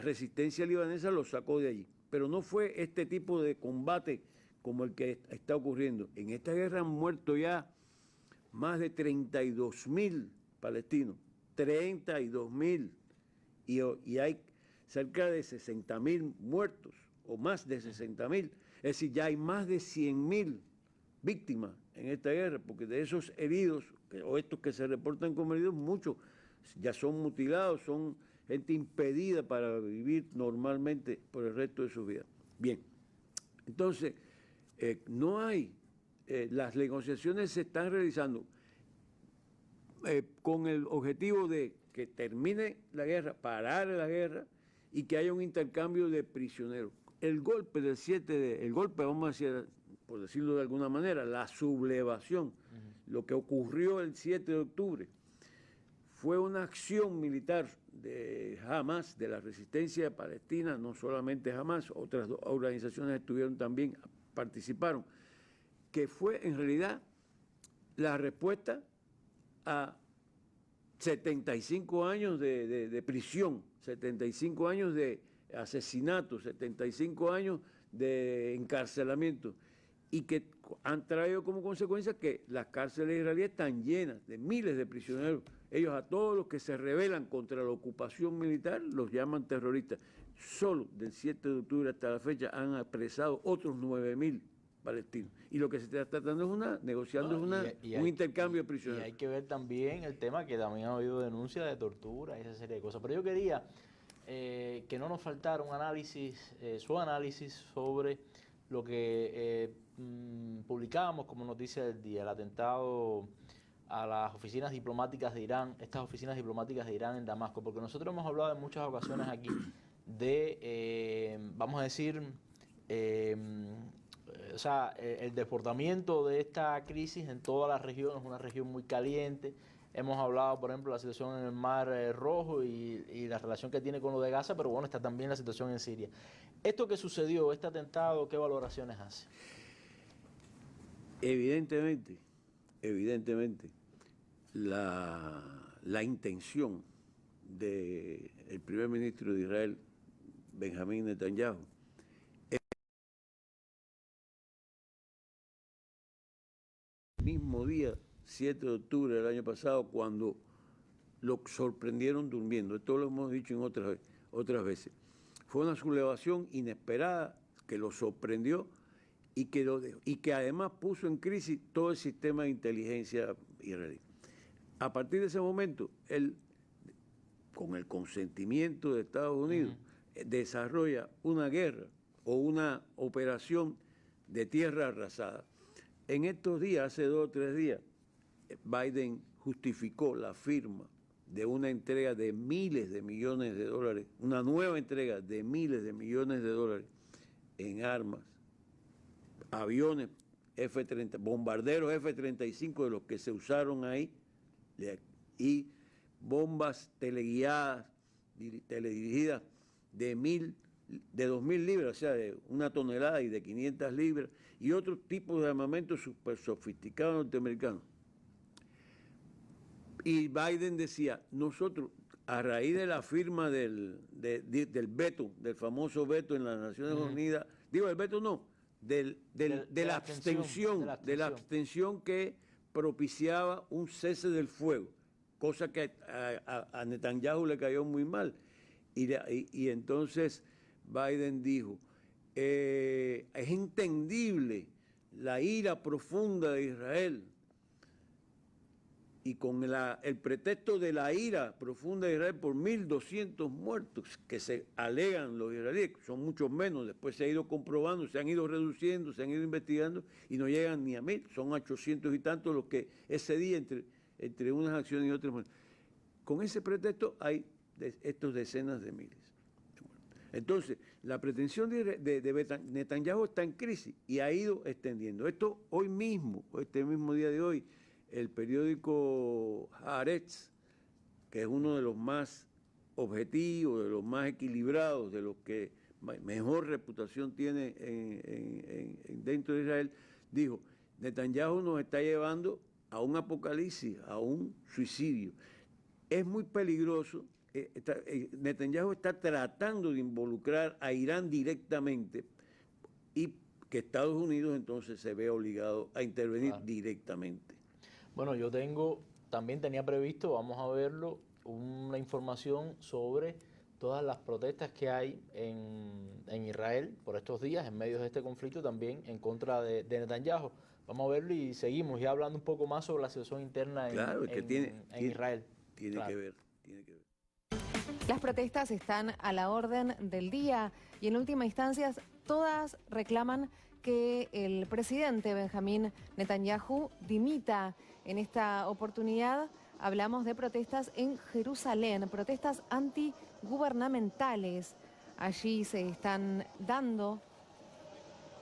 resistencia libanesa los sacó de allí. Pero no fue este tipo de combate como el que está ocurriendo. En esta guerra han muerto ya más de 32.000 palestinos, 32.000, y hay cerca de 60.000 muertos, o más de 60.000. Es decir, ya hay más de 100.000 víctimas en esta guerra, porque de esos heridos, o estos que se reportan como heridos, muchos ya son mutilados, son gente impedida para vivir normalmente por el resto de su vida. Bien, entonces, no hay, las negociaciones se están realizando con el objetivo de que termine la guerra, parar la guerra y que haya un intercambio de prisioneros. El golpe del 7 el golpe, vamos a decir, por decirlo de alguna manera, la sublevación, lo que ocurrió el 7 de octubre, fue una acción militar de Hamas, de la resistencia palestina, no solamente Hamas, otras organizaciones estuvieron también, participaron, que fue en realidad la respuesta a 75 años de prisión, 75 años de asesinato, 75 años de encarcelamiento, y que han traído como consecuencia que las cárceles israelíes están llenas de miles de prisioneros. Ellos a todos los que se rebelan contra la ocupación militar los llaman terroristas. Solo del 7 de octubre hasta la fecha han apresado otros 9.000 palestinos. Y lo que se está tratando es negociando un intercambio de prisioneros.
Y hay que ver también el tema que también ha habido denuncias de tortura y esa serie de cosas. Pero yo quería que no nos faltara un análisis, su análisis sobre lo que publicábamos como noticia del día, el atentado a las oficinas diplomáticas de Irán, estas oficinas diplomáticas de Irán en Damasco, porque nosotros hemos hablado en muchas ocasiones aquí de, vamos a decir, el desbordamiento de esta crisis en toda la región. Es una región muy caliente. Hemos hablado, por ejemplo, de la situación en el Mar Rojo y la relación que tiene con lo de Gaza, pero bueno, está también la situación en Siria. Esto que sucedió, este atentado, ¿qué valoraciones hace?
Evidentemente, la intención del primer ministro de Israel, Benjamín Netanyahu, el mismo día, 7 de octubre del año pasado, cuando lo sorprendieron durmiendo. Esto lo hemos dicho en otras veces. Fue una sublevación inesperada que lo sorprendió y que además puso en crisis todo el sistema de inteligencia israelí. A partir de ese momento, él, con el consentimiento de Estados Unidos, desarrolla una guerra o una operación de tierra arrasada. En estos días, hace 2 o 3 días, Biden justificó la firma de una entrega de miles de millones de dólares, una nueva entrega de miles de millones de dólares en armas, aviones F-30, bombarderos F-35 de los que se usaron ahí, y bombas teleguiadas, teledirigidas de 2.000 libras, o sea, de 1 tonelada y de 500 libras, y otros tipos de armamentos súper sofisticados norteamericanos. Y Biden decía, nosotros, a raíz de la firma del veto, del famoso veto en las Naciones Unidas, digo, el veto no, de la abstención que propiciaba un cese del fuego, cosa que a Netanyahu le cayó muy mal. Y entonces Biden dijo, es entendible la ira profunda de Israel, y con el pretexto de la ira profunda de Israel por 1.200 muertos que se alegan los israelíes, son muchos menos, después se ha ido comprobando, se han ido reduciendo, se han ido investigando y no llegan ni a 1.000, son 800 y tantos los que ese día entre unas acciones y otras. Con ese pretexto hay estos decenas de miles. Entonces, la pretensión de Netanyahu está en crisis y ha ido extendiendo. Esto hoy mismo, este mismo día de hoy, el periódico Haaretz, que es uno de los más objetivos, de los más equilibrados, de los que mejor reputación tiene dentro de Israel, dijo, Netanyahu nos está llevando a un apocalipsis, a un suicidio. Es muy peligroso. Netanyahu está tratando de involucrar a Irán directamente y que Estados Unidos entonces se ve obligado a intervenir directamente.
Bueno, yo también tenía previsto, vamos a verlo, una información sobre todas las protestas que hay en Israel por estos días, en medio de este conflicto, también en contra de Netanyahu. Vamos a verlo y seguimos ya hablando un poco más sobre la situación interna en Israel.
Tiene que ver.
Las protestas están a la orden del día y en última instancia todas reclaman que el presidente Benjamín Netanyahu dimita. En esta oportunidad hablamos de protestas en Jerusalén, protestas antigubernamentales. Allí se están dando.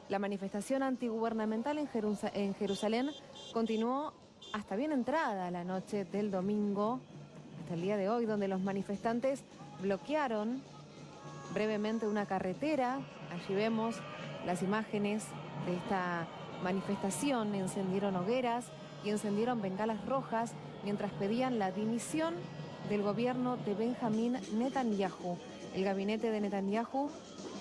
La manifestación antigubernamental en Jerusalén continuó hasta bien entrada la noche del domingo, hasta el día de hoy, donde los manifestantes bloquearon brevemente una carretera. Allí vemos las imágenes de esta manifestación, encendieron hogueras y encendieron bengalas rojas mientras pedían la dimisión del gobierno de Benjamín Netanyahu. El gabinete de Netanyahu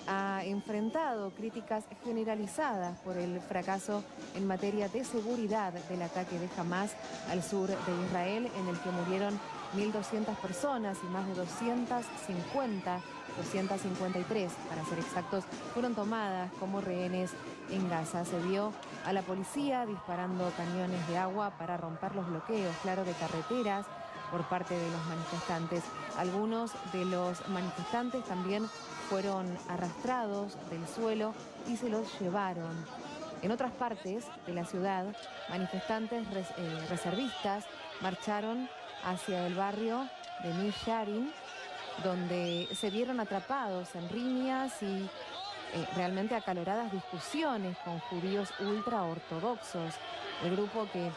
ha enfrentado críticas generalizadas por el fracaso en materia de seguridad del ataque de Hamas al sur de Israel, en el que murieron 1.200 personas y más de 253 para ser exactos, fueron tomadas como rehenes en Gaza. Se vio a la policía disparando cañones de agua para romper los bloqueos, claro, de carreteras por parte de los manifestantes. Algunos de los manifestantes también fueron arrastrados del suelo y se los llevaron. En otras partes de la ciudad, manifestantes reservistas marcharon hacia el barrio de Mir Yarin, donde se vieron atrapados en riñas y realmente acaloradas discusiones con judíos ultraortodoxos. El grupo que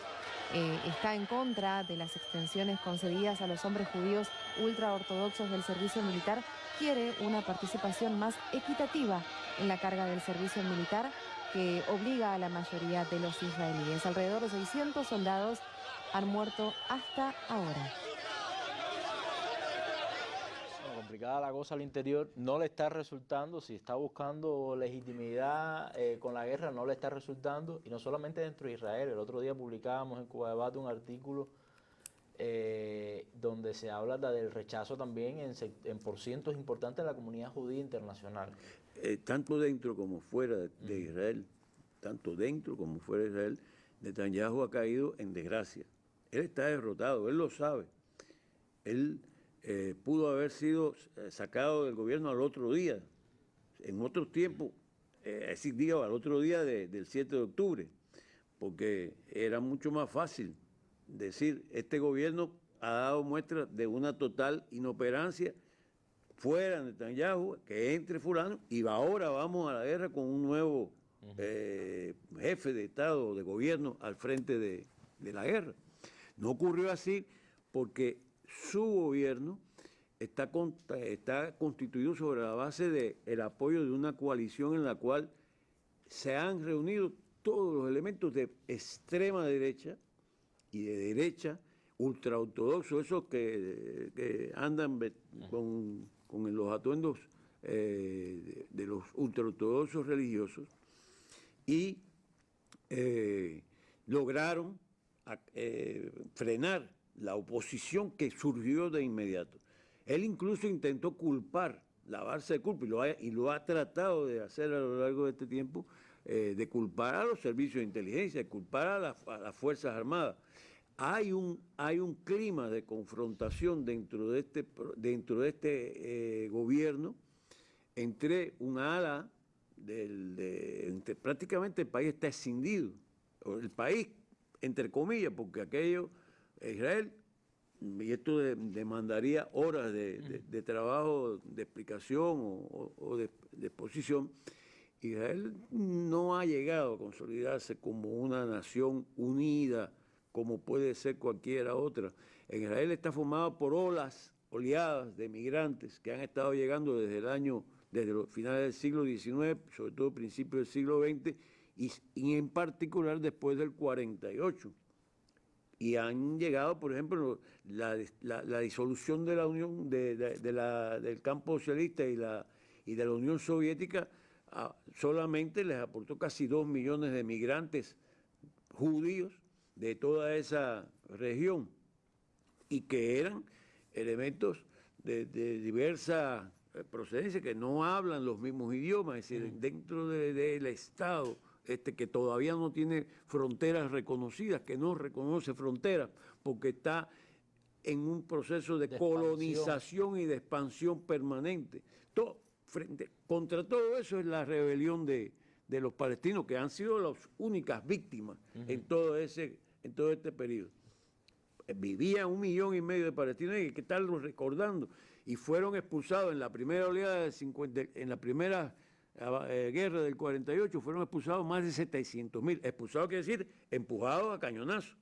está en contra de las extensiones concedidas a los hombres judíos ultraortodoxos del servicio militar quiere una participación más equitativa en la carga del servicio militar que obliga a la mayoría de los israelíes. Alrededor de 600 soldados han muerto hasta ahora.
Bueno, complicada la cosa al interior, no le está resultando, si está buscando legitimidad con la guerra, no le está resultando, y no solamente dentro de Israel. El otro día publicábamos en Cuba Debate un artículo donde se habla del rechazo también en porcientos importantes de la comunidad judía internacional.
Tanto dentro como fuera de Israel, tanto dentro como fuera de Israel, Netanyahu ha caído en desgracia. Él está derrotado, él lo sabe. Él pudo haber sido sacado del gobierno al otro día, en otros tiempos, al otro día del 7 de octubre, porque era mucho más fácil decir, este gobierno ha dado muestra de una total inoperancia, fuera Netanyahu, que entre fulano, y ahora vamos a la guerra con un nuevo jefe de Estado, de gobierno, al frente de la guerra. No ocurrió así porque su gobierno está constituido sobre la base del apoyo de una coalición en la cual se han reunido todos los elementos de extrema derecha y de derecha, ultraortodoxos, esos que andan con los atuendos de los ultraortodoxos religiosos, y lograron frenar la oposición que surgió de inmediato. Él incluso intentó lavarse de culpa, y lo ha tratado de hacer a lo largo de este tiempo, de culpar a los servicios de inteligencia, de culpar a las Fuerzas Armadas. Hay un clima de confrontación dentro de este gobierno entre un ala prácticamente el país está escindido, el país, entre comillas, porque Israel, y esto demandaría horas de trabajo, de explicación o de exposición. Israel no ha llegado a consolidarse como una nación unida, como puede ser cualquiera otra. En Israel está formado por oleadas de migrantes que han estado llegando desde los finales del siglo XIX, sobre todo principios del siglo XX, y en particular después del 48. Y han llegado, por ejemplo, la disolución de la Unión, del campo socialista y de la Unión Soviética, solamente les aportó casi 2 millones de migrantes judíos de toda esa región, y que eran elementos de diversa procedencia, que no hablan los mismos idiomas, es decir, dentro del Estado, que todavía no tiene fronteras reconocidas, que no reconoce fronteras, porque está en un proceso de colonización y de expansión permanente. Contra todo eso es la rebelión de los palestinos, que han sido las únicas víctimas en todo este periodo. Vivían 1,5 millones de palestinos, y hay que estarlo recordando, y fueron expulsados en la primera oleada en la primera guerra del 48, fueron expulsados más de 700.000. Expulsados quiere decir empujados a cañonazos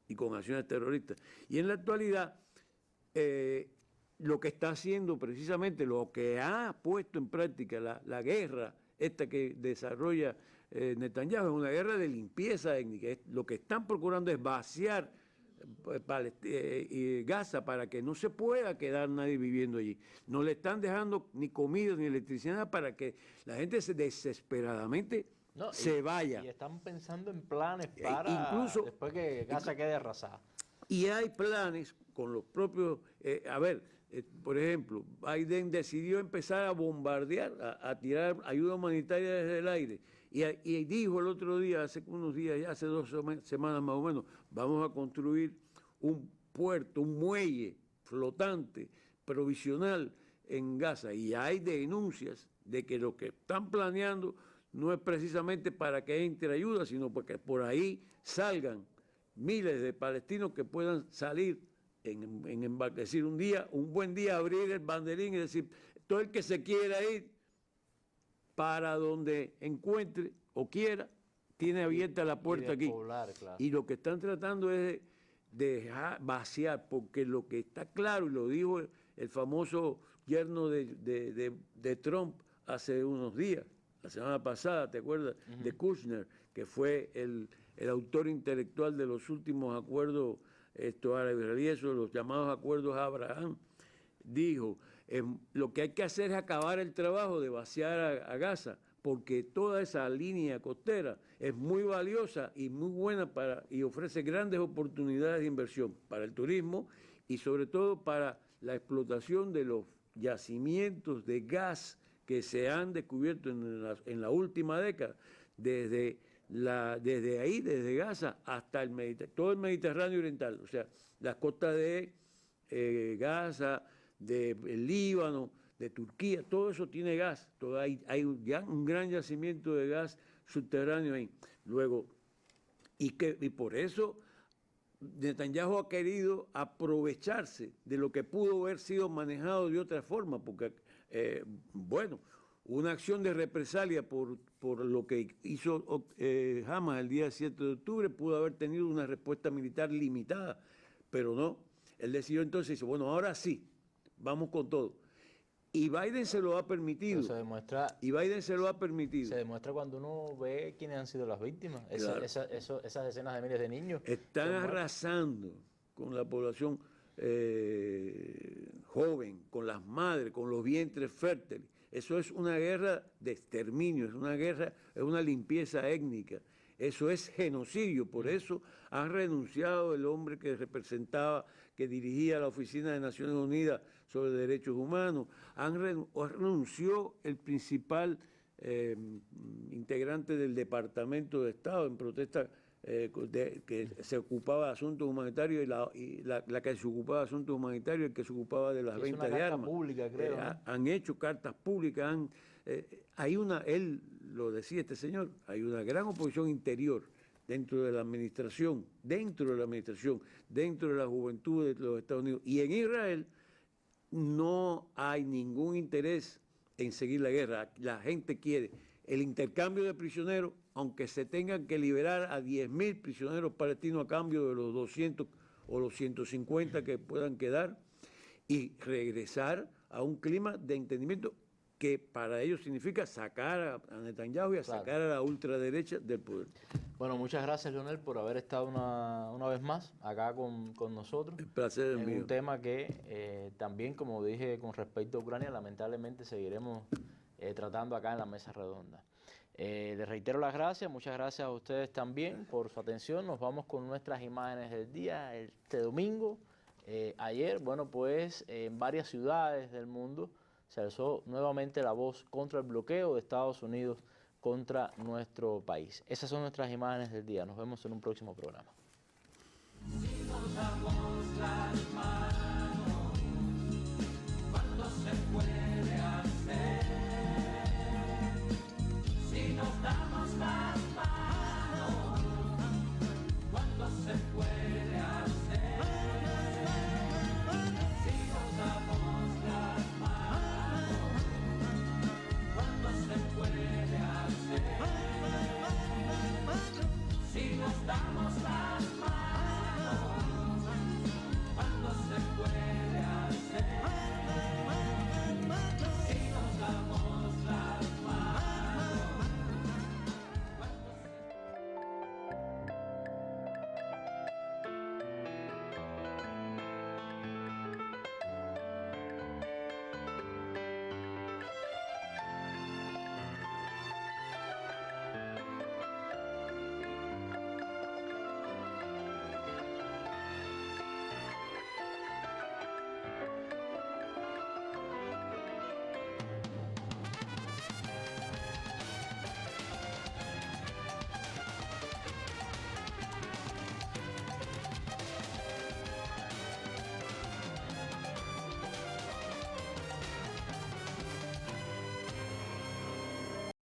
y con acciones terroristas. Y en la actualidad, lo que está haciendo precisamente, lo que ha puesto en práctica la guerra esta que desarrolla Netanyahu, es una guerra de limpieza étnica. Lo que están procurando es vaciar Gaza para que no se pueda quedar nadie viviendo allí. No le están dejando ni comida ni electricidad para que la gente desesperadamente se vaya.
Y están pensando en planes para incluso después que Gaza quede arrasada.
Y hay planes con los propios... por ejemplo, Biden decidió empezar a bombardear, a tirar ayuda humanitaria desde el aire. Y dijo el otro día, hace unos días, ya hace 2 semanas más o menos, vamos a construir un puerto, un muelle flotante, provisional en Gaza. Y hay denuncias de que lo que están planeando no es precisamente para que entre ayuda, sino para que por ahí salgan miles de palestinos que puedan salir en embarque. Es decir, un buen día abrir el banderín y decir, todo el que se quiera ir para donde encuentre o quiera, tiene abierta la puerta aquí. Poblar, claro. Y lo que están tratando es de vaciar, porque lo que está claro, y lo dijo el famoso yerno de Trump hace unos días, la semana pasada, ¿te acuerdas? De Kushner, que fue el autor intelectual de los últimos acuerdos árabe-israelíes, los llamados acuerdos Abraham, dijo, lo que hay que hacer es acabar el trabajo de vaciar a Gaza, porque toda esa línea costera es muy valiosa y muy buena y ofrece grandes oportunidades de inversión para el turismo y sobre todo para la explotación de los yacimientos de gas que se han descubierto en la última década, desde Gaza hasta todo el Mediterráneo oriental, o sea, las costas de Gaza, del Líbano, de Turquía, todo eso tiene gas, hay un gran yacimiento de gas subterráneo ahí. Luego, y por eso Netanyahu ha querido aprovecharse de lo que pudo haber sido manejado de otra forma, porque, una acción de represalia por lo que hizo Hamas el día 7 de octubre pudo haber tenido una respuesta militar limitada, pero no. Él decidió entonces, bueno, ahora sí, vamos con todo. Y Biden se lo ha permitido.
Se demuestra
cuando
uno ve quiénes han sido las víctimas.
Claro.
Esas decenas de miles de niños.
Están arrasando con la población joven, con las madres, con los vientres fértiles. Eso es una guerra de exterminio, es una limpieza étnica. Eso es genocidio, por eso han renunciado el hombre que representaba, que dirigía la Oficina de Naciones Unidas sobre Derechos Humanos, renunció el principal integrante del Departamento de Estado en protesta que se ocupaba de asuntos humanitarios y la que se ocupaba de asuntos humanitarios, el que se ocupaba de las ventas de armas.
Pública, creo, ¿no?
Han hecho cartas públicas, él lo decía este señor, hay una gran oposición interior dentro de la administración, dentro de la juventud de los Estados Unidos. Y en Israel no hay ningún interés en seguir la guerra. La gente quiere el intercambio de prisioneros, aunque se tengan que liberar a 10.000 prisioneros palestinos a cambio de los 200 o los 150 que puedan quedar, y regresar a un clima de entendimiento que para ellos significa sacar a Netanyahu y sacar a la ultraderecha del poder.
Bueno, muchas gracias, Leonel, por haber estado una vez más acá con nosotros.
El placer es mío.
Un tema que también, como dije con respecto a Ucrania, lamentablemente seguiremos tratando acá en la mesa redonda. Les reitero las gracias, muchas gracias a ustedes también por su atención. Nos vamos con nuestras imágenes del día. Este domingo, ayer, bueno, pues en varias ciudades del mundo se alzó nuevamente la voz contra el bloqueo de Estados Unidos contra nuestro país. Esas son nuestras imágenes del día. Nos vemos en un próximo programa.
Si nos damos las manos, ¿cuánto se puede hacer? Si nos damos las